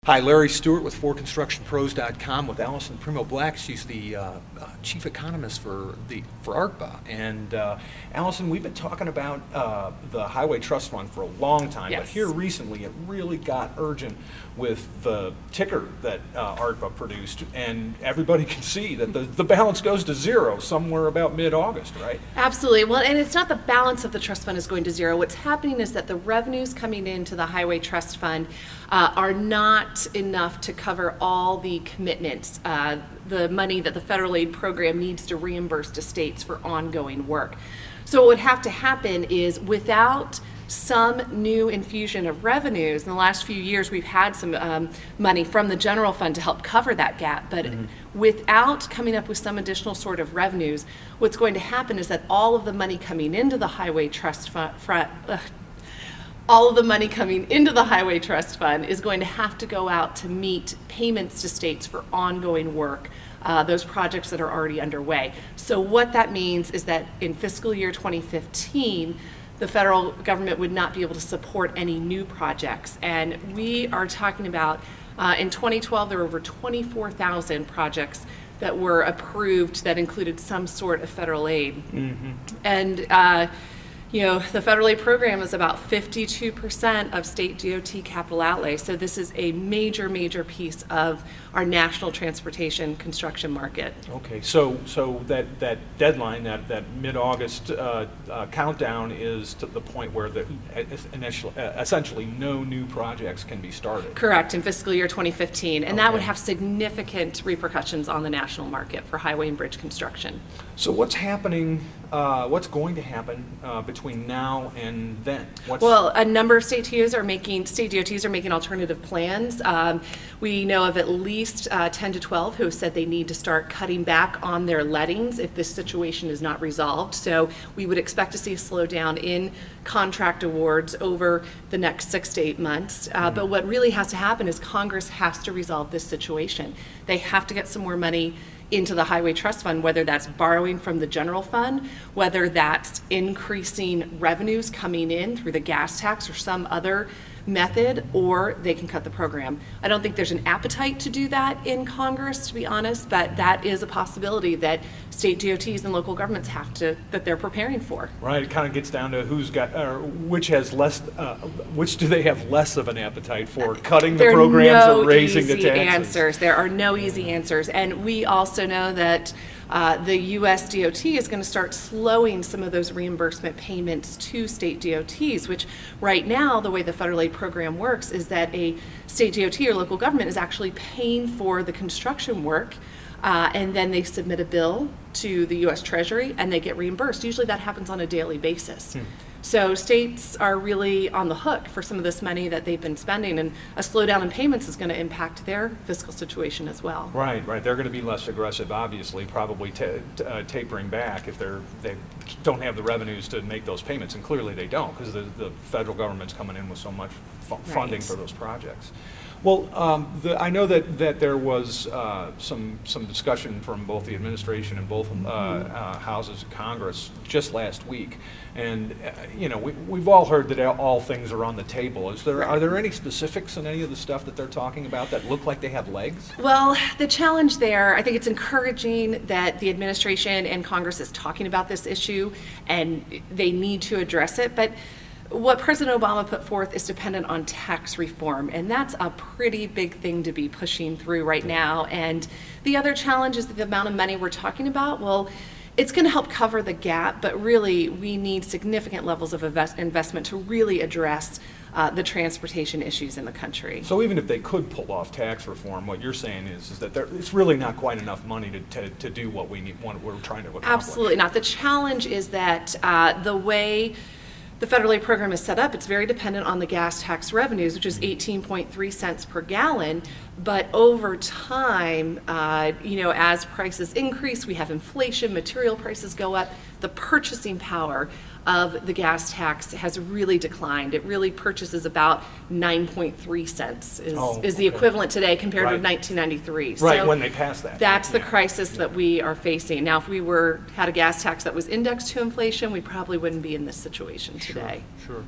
Hi, Larry Stewart with ForConstructionPros.com with Alison Premo Black. She's the chief economist for ARTBA. And Alison, we've been talking about the Highway Trust Fund for a long time, Yes. but here recently it really got urgent with the ticker that ARTBA produced, and everybody can see that the balance goes to zero somewhere about mid-August, right? Absolutely. Well, and it's not the balance of the trust fund is going to zero. What's happening is that the revenues coming into the Highway Trust Fund are not enough to cover all the commitments, the money that the federal aid program needs to reimburse to states for ongoing work. So what would have to happen is, without some new infusion of revenues, in the last few years we've had some money from the general fund to help cover that gap, but without coming up with some additional sort of revenues, what's going to happen is that all of the money coming into the Highway Trust Fund is going to have to go out to meet payments to states for ongoing work, those projects that are already underway. So what that means is that in fiscal year 2015, the federal government would not be able to support any new projects. And we are talking about, in 2012, there were over 24,000 projects that were approved that included some sort of federal aid. And the federal aid program is about 52% of state DOT capital outlay. So this is a major, major piece of our national transportation construction market. Okay, so that deadline, that mid-August countdown is to the point where essentially no new projects can be started. Correct, in fiscal year 2015, and that would Okay. have significant repercussions on the national market for highway and bridge construction. So what's happening, what's going to happen between now and then? Well, a number of state DOTs are making alternative plans. We know of at least 10 to 12 who have said they need to start cutting back on their lettings if this situation is not resolved. So we would expect to see a slowdown in contract awards over the next 6 to 8 months. But what really has to happen is Congress has to resolve this situation. They have to get some more money into the Highway Trust Fund, whether that's borrowing from the general fund, whether that's increasing revenues coming in through the gas tax or some other method, or they can cut the program. I don't think there's an appetite to do that in Congress, to be honest, but that is a possibility that state DOTs and local governments that they're preparing for. Right, it kind of gets down to who's got, or which has less, which do they have less of an appetite for, cutting the programs or raising the taxes? There are no easy answers, and we also know that the U.S. DOT is going to start slowing some of those reimbursement payments to state DOTs, which right now, the way the federal aid program works is that a state DOT or local government is actually paying for the construction work, and then they submit a bill to the U.S. Treasury and they get reimbursed. Usually that happens on a daily basis. So states are really on the hook for some of this money that they've been spending, and a slowdown in payments is going to impact their fiscal situation as well. Right. They're going to be less aggressive, obviously, probably tapering back if they don't have the revenues to make those payments, and clearly they don't, because the federal government's coming in with so much funding for those projects. Well, I know that there was some discussion from both the administration and both houses of Congress just last week, and we've all heard that all things are on the table. Are there any specifics in any of the stuff that they're talking about that look like they have legs? Well, the challenge there, I think it's encouraging that the administration and Congress is talking about this issue, and they need to address it, but what President Obama put forth is dependent on tax reform, and that's a pretty big thing to be pushing through right now. And the other challenge is that the amount of money we're talking about, well, it's going to help cover the gap, but really we need significant levels of investment to really address the transportation issues in the country. So even if they could pull off tax reform, what you're saying is that it's really not quite enough money to do what we're trying to accomplish. Absolutely not. The challenge is that the way the federal aid program is set up, it's very dependent on the gas tax revenues, which is 18.3 cents per gallon. But over time, as prices increase, we have inflation, material prices go up, the purchasing power of the gas tax has really declined. It really purchases about 9.3 cents is the equivalent today compared to 1993. Right, so when they passed that. That's the crisis that we are facing. Now, if we had a gas tax that was indexed to inflation, we probably wouldn't be in this situation today. Sure.